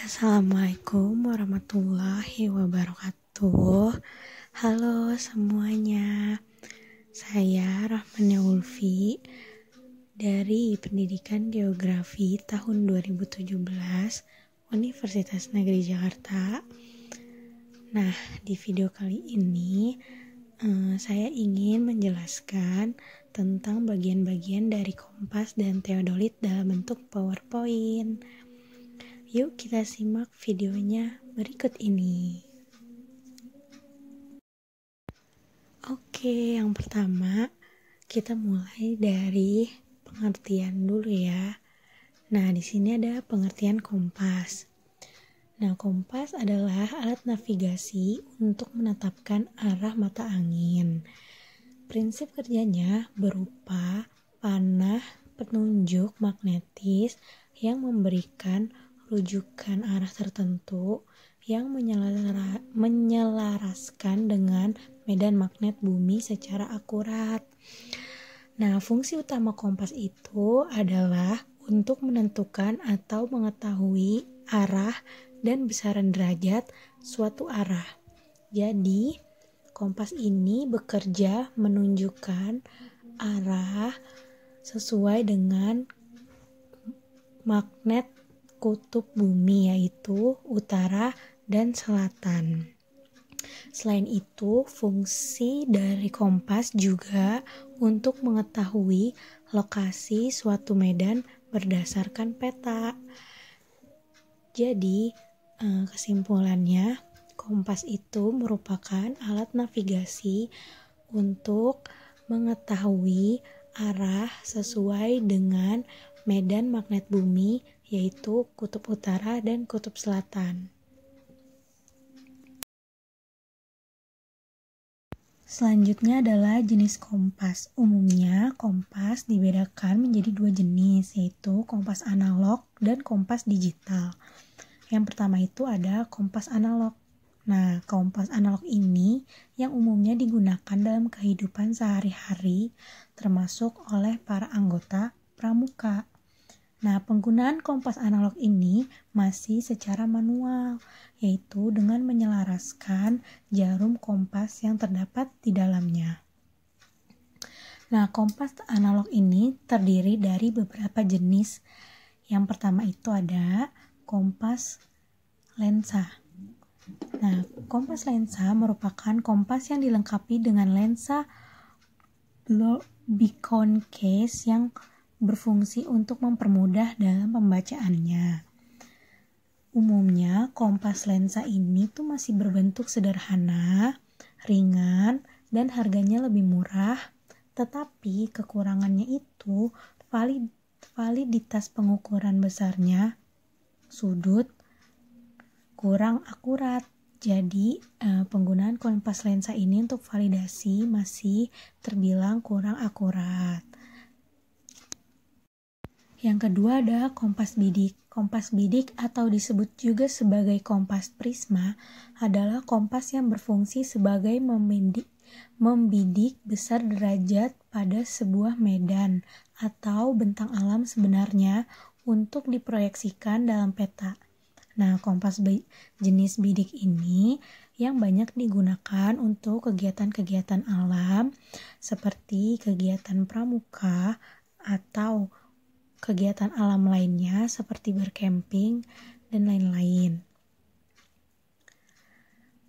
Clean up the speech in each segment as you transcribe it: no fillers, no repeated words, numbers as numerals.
Assalamualaikum warahmatullahi wabarakatuh. Halo semuanya, saya Rahmania Ulfi dari Pendidikan Geografi tahun 2017 Universitas Negeri Jakarta. Nah, di video kali ini saya ingin menjelaskan tentang bagian-bagian dari kompas dan teodolit dalam bentuk PowerPoint. Yuk kita simak videonya berikut ini. Oke, yang pertama kita mulai dari pengertian dulu ya. Nah, di sini ada pengertian kompas. Nah, kompas adalah alat navigasi untuk menetapkan arah mata angin. Prinsip kerjanya berupa panah penunjuk magnetis yang memberikan rujukan arah tertentu yang menyelaraskan dengan medan magnet bumi secara akurat. Nah, fungsi utama kompas itu adalah untuk menentukan atau mengetahui arah dan besaran derajat suatu arah. Jadi, kompas ini bekerja menunjukkan arah sesuai dengan magnet kutub bumi, yaitu utara dan selatan. Selain itu, fungsi dari kompas juga untuk mengetahui lokasi suatu medan berdasarkan peta. Jadi, kesimpulannya, kompas itu merupakan alat navigasi untuk mengetahui arah sesuai dengan medan magnet bumi, yaitu kutub utara dan kutub selatan. Selanjutnya adalah jenis kompas. Umumnya kompas dibedakan menjadi dua jenis, yaitu kompas analog dan kompas digital. Yang pertama itu ada kompas analog. Nah, kompas analog ini yang umumnya digunakan dalam kehidupan sehari-hari, termasuk oleh para anggota pramuka. Nah, penggunaan kompas analog ini masih secara manual, yaitu dengan menyelaraskan jarum kompas yang terdapat di dalamnya. Nah, kompas analog ini terdiri dari beberapa jenis. Yang pertama itu ada kompas lensa. Nah, kompas lensa merupakan kompas yang dilengkapi dengan lensa beacon case yang berfungsi untuk mempermudah dalam pembacaannya. Umumnya, kompas lensa ini tuh masih berbentuk sederhana, ringan, dan harganya lebih murah, tetapi kekurangannya itu validitas pengukuran besarnya, sudut, kurang akurat. Jadi, penggunaan kompas lensa ini untuk validasi masih terbilang kurang akurat. Yang kedua ada kompas bidik. Kompas bidik atau disebut juga sebagai kompas prisma adalah kompas yang berfungsi sebagai membidik besar derajat pada sebuah medan atau bentang alam sebenarnya untuk diproyeksikan dalam peta. Nah, kompas jenis bidik ini yang banyak digunakan untuk kegiatan-kegiatan alam seperti kegiatan pramuka atau kegiatan alam lainnya seperti bercamping dan lain-lain.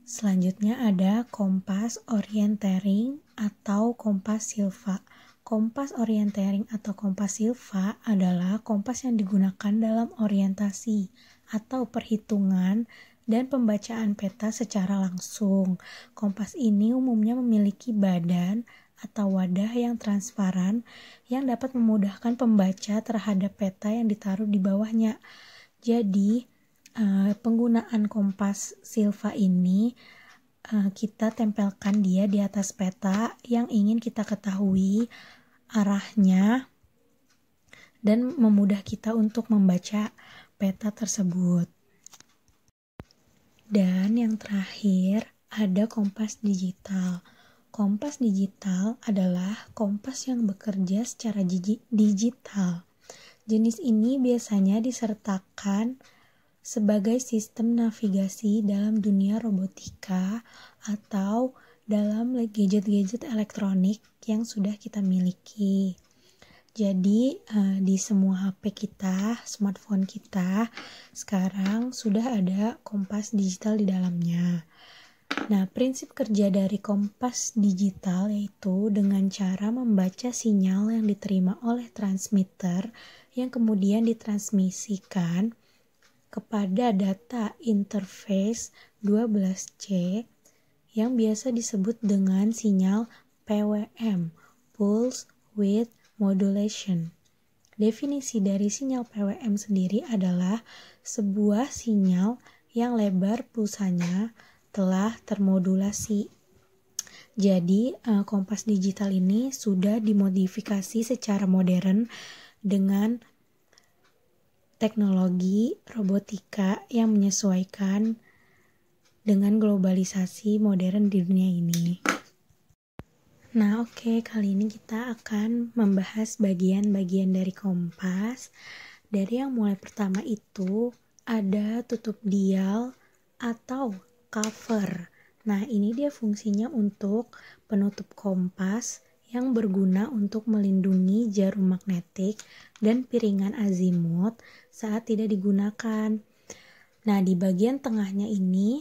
Selanjutnya ada kompas orientering atau kompas silva. Kompas orientering atau kompas silva adalah kompas yang digunakan dalam orientasi atau perhitungan dan pembacaan peta secara langsung. Kompas ini umumnya memiliki badan atau wadah yang transparan yang dapat memudahkan pembaca terhadap peta yang ditaruh di bawahnya. Jadi, penggunaan kompas silva ini kita tempelkan dia di atas peta yang ingin kita ketahui arahnya dan memudah kita untuk membaca peta tersebut. Dan yang terakhir ada kompas digital. Kompas digital adalah kompas yang bekerja secara digital. Jenis ini biasanya disertakan sebagai sistem navigasi dalam dunia robotika atau dalam gadget-gadget elektronik yang sudah kita miliki. Jadi di semua HP kita, smartphone kita sekarang sudah ada kompas digital di dalamnya. Nah, prinsip kerja dari kompas digital yaitu dengan cara membaca sinyal yang diterima oleh transmitter yang kemudian ditransmisikan kepada data interface 12C yang biasa disebut dengan sinyal PWM, Pulse Width Modulation. Definisi dari sinyal PWM sendiri adalah sebuah sinyal yang lebar pulsanya telah termodulasi. Jadi, kompas digital ini sudah dimodifikasi secara modern dengan teknologi robotika yang menyesuaikan dengan globalisasi modern di dunia ini. Nah, kali ini kita akan membahas bagian-bagian dari kompas. Dari yang mulai pertama itu ada tutup dial atau cover. Nah, ini dia fungsinya untuk penutup kompas yang berguna untuk melindungi jarum magnetik dan piringan azimut saat tidak digunakan. Nah, di bagian tengahnya ini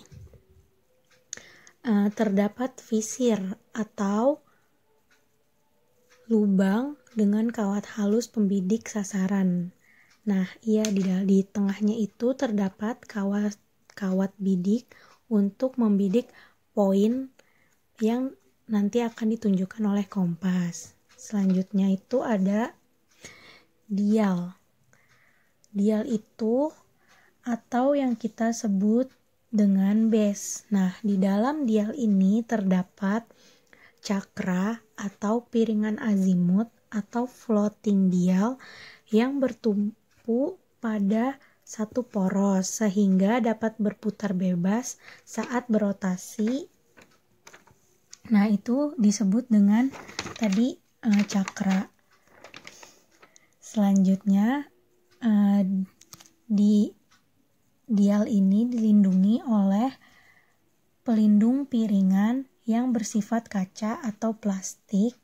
terdapat visir atau lubang dengan kawat halus pembidik sasaran. Nah, di tengahnya itu terdapat kawat bidik untuk membidik poin yang nanti akan ditunjukkan oleh kompas. Selanjutnya itu ada dial. Dial itu atau yang kita sebut dengan base. Nah, di dalam dial ini terdapat cakra atau piringan azimut atau floating dial yang bertumpu pada satu poros sehingga dapat berputar bebas saat berotasi. Nah, itu disebut dengan tadi cakra. Selanjutnya di dial ini dilindungi oleh pelindung piringan yang bersifat kaca atau plastik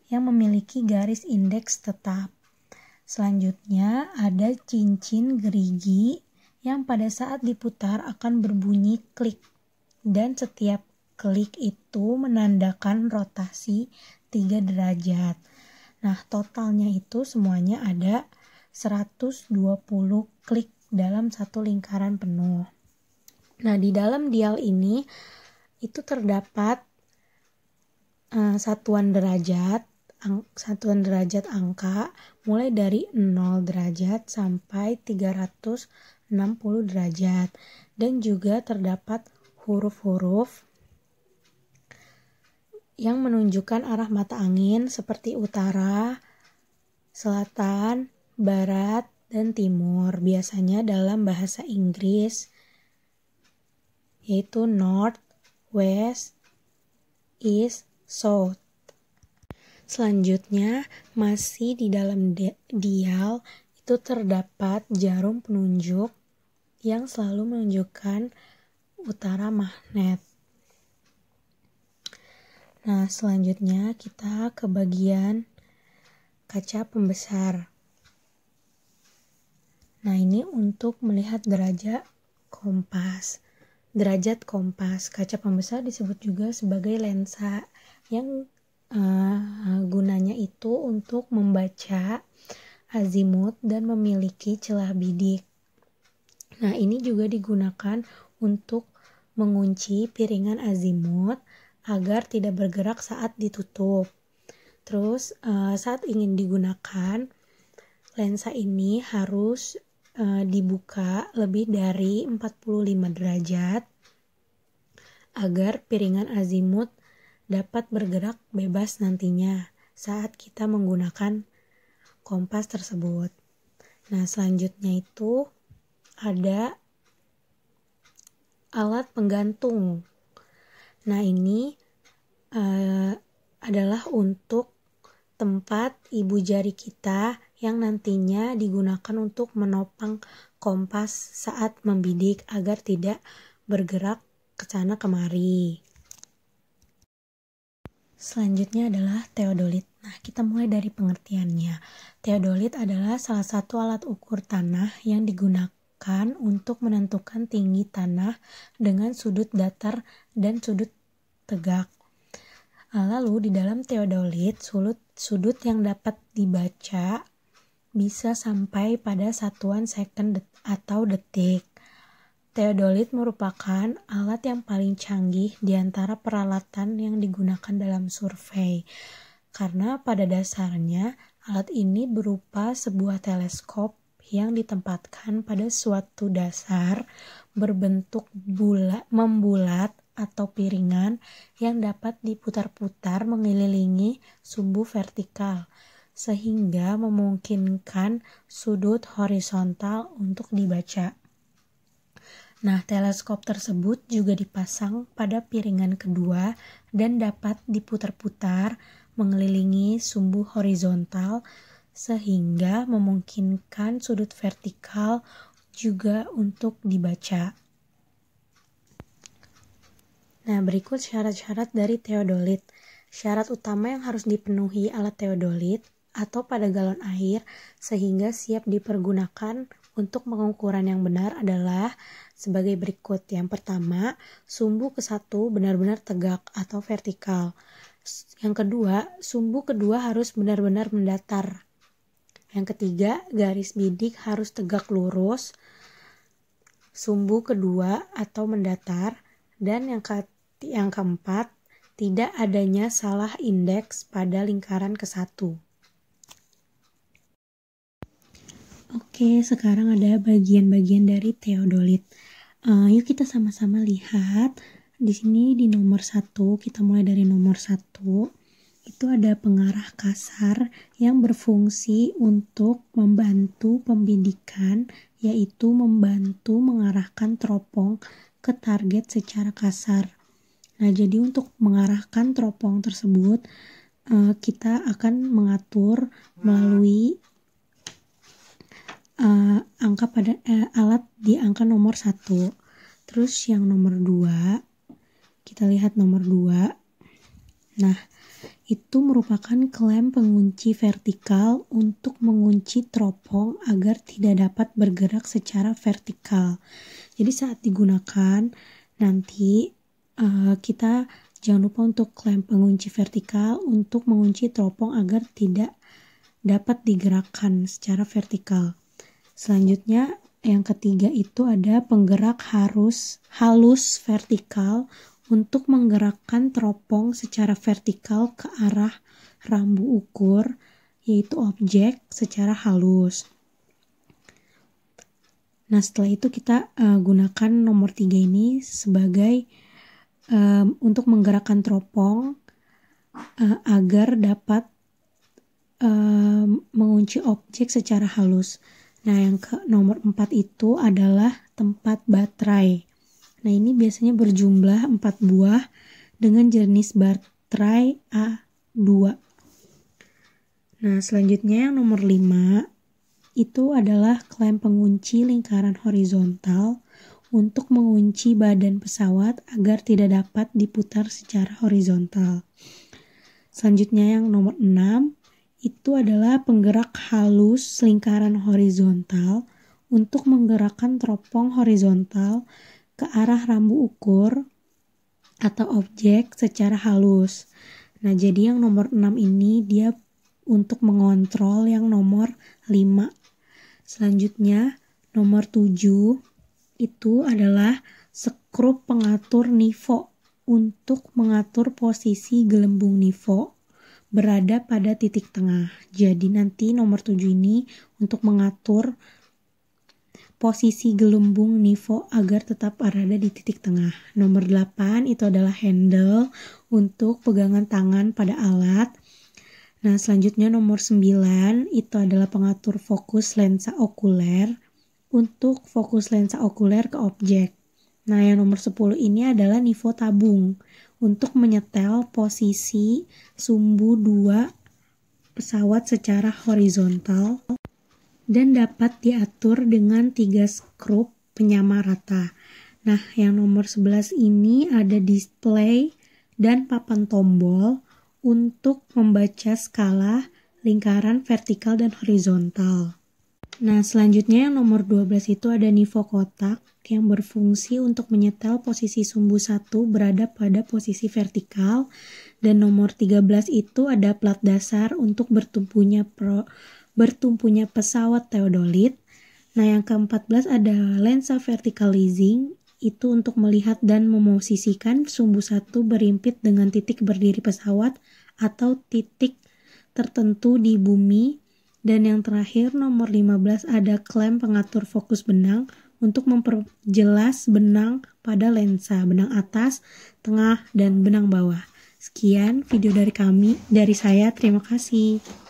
yang memiliki garis indeks tetap. Selanjutnya ada cincin gerigi yang pada saat diputar akan berbunyi klik dan setiap klik itu menandakan rotasi 3 derajat. Nah, totalnya itu semuanya ada 120 klik dalam satu lingkaran penuh. Nah, di dalam dial ini itu terdapat satuan derajat angka mulai dari 0 derajat sampai 360 derajat dan juga terdapat huruf-huruf yang menunjukkan arah mata angin seperti utara, selatan, barat, dan timur, biasanya dalam bahasa Inggris yaitu north, west, east, south. Selanjutnya, masih di dalam dial itu terdapat jarum penunjuk yang selalu menunjukkan utara magnet. Nah, selanjutnya kita ke bagian kaca pembesar. Nah, ini untuk melihat derajat kompas. Kaca pembesar disebut juga sebagai lensa yang gunanya itu untuk membaca azimut dan memiliki celah bidik. Nah, ini juga digunakan untuk mengunci piringan azimut agar tidak bergerak saat ditutup. Terus saat ingin digunakan, lensa ini harus dibuka lebih dari 45 derajat agar piringan azimut dapat bergerak bebas nantinya saat kita menggunakan kompas tersebut. Nah, selanjutnya itu ada alat penggantung. Nah, ini adalah untuk tempat ibu jari kita yang nantinya digunakan untuk menopang kompas saat membidik agar tidak bergerak ke sana kemari. Selanjutnya adalah teodolit. Nah, kita mulai dari pengertiannya. Teodolit adalah salah satu alat ukur tanah yang digunakan untuk menentukan tinggi tanah dengan sudut datar dan sudut tegak. Lalu di dalam teodolit, sudut yang dapat dibaca bisa sampai pada satuan second atau detik. Teodolit merupakan alat yang paling canggih di antara peralatan yang digunakan dalam survei, karena pada dasarnya alat ini berupa sebuah teleskop yang ditempatkan pada suatu dasar berbentuk membulat atau piringan yang dapat diputar-putar mengelilingi sumbu vertikal, sehingga memungkinkan sudut horizontal untuk dibaca. Nah, teleskop tersebut juga dipasang pada piringan kedua dan dapat diputar-putar mengelilingi sumbu horizontal sehingga memungkinkan sudut vertikal juga untuk dibaca. Nah, berikut syarat-syarat dari teodolit. Syarat utama yang harus dipenuhi alat teodolit atau pada galon air sehingga siap dipergunakan untuk pengukuran yang benar adalah sebagai berikut. Yang pertama, sumbu ke-1 benar-benar tegak atau vertikal. Yang kedua, sumbu kedua harus benar-benar mendatar. Yang ketiga, garis bidik harus tegak lurus, sumbu kedua atau mendatar. Dan yang keempat, tidak adanya salah indeks pada lingkaran ke-1. Oke, sekarang ada bagian-bagian dari teodolit. Yuk kita sama-sama lihat. Di sini di nomor 1, kita mulai dari nomor 1. Itu ada pengarah kasar yang berfungsi untuk membantu pembidikan, yaitu membantu mengarahkan teropong ke target secara kasar. Nah, jadi untuk mengarahkan teropong tersebut, kita akan mengatur melalui alat di angka nomor 1. Terus yang nomor 2, kita lihat nomor 2. Nah, itu merupakan klem pengunci vertikal untuk mengunci teropong agar tidak dapat bergerak secara vertikal. Jadi saat digunakan nanti kita jangan lupa untuk klem pengunci vertikal untuk mengunci teropong agar tidak dapat digerakkan secara vertikal. Selanjutnya yang ketiga itu ada penggerak halus vertikal untuk menggerakkan teropong secara vertikal ke arah rambu ukur, yaitu objek secara halus. Nah, setelah itu kita gunakan nomor 3 ini sebagai untuk menggerakkan teropong agar dapat mengunci objek secara halus. Nah, yang ke nomor 4 itu adalah tempat baterai. Nah, ini biasanya berjumlah 4 buah dengan jenis baterai A2. Nah, selanjutnya yang nomor 5 itu adalah klem pengunci lingkaran horizontal untuk mengunci badan pesawat agar tidak dapat diputar secara horizontal. Selanjutnya yang nomor 6 itu adalah penggerak halus lingkaran horizontal untuk menggerakkan teropong horizontal ke arah rambu ukur atau objek secara halus. Nah, jadi yang nomor 6 ini dia untuk mengontrol yang nomor 5. Selanjutnya, nomor 7 itu adalah skrup pengatur nivå untuk mengatur posisi gelembung nivå berada pada titik tengah. Jadi nanti nomor 7 ini untuk mengatur posisi gelembung nivå agar tetap berada di titik tengah. Nomor 8 itu adalah handle untuk pegangan tangan pada alat. Nah, selanjutnya nomor 9 itu adalah pengatur fokus lensa okuler untuk fokus lensa okuler ke objek. Nah, yang nomor 10 ini adalah nivå tabung untuk menyetel posisi sumbu 2 pesawat secara horizontal. dan dapat diatur dengan 3 skrup penyama rata. Nah, yang nomor 11 ini ada display dan papan tombol untuk membaca skala, lingkaran, vertikal, dan horizontal. Nah, selanjutnya yang nomor 12 itu ada nivoo kotak yang berfungsi untuk menyetel posisi sumbu 1 berada pada posisi vertikal, dan nomor 13 itu ada plat dasar untuk bertumpunya pesawat teodolit. Nah, yang ke-14 ada lensa verticalizing, itu untuk melihat dan memosisikan sumbu 1 berimpit dengan titik berdiri pesawat atau titik tertentu di bumi. Dan yang terakhir nomor 15 ada klem pengatur fokus benang untuk memperjelas benang pada lensa, benang atas, tengah, dan benang bawah. Sekian video dari saya, terima kasih.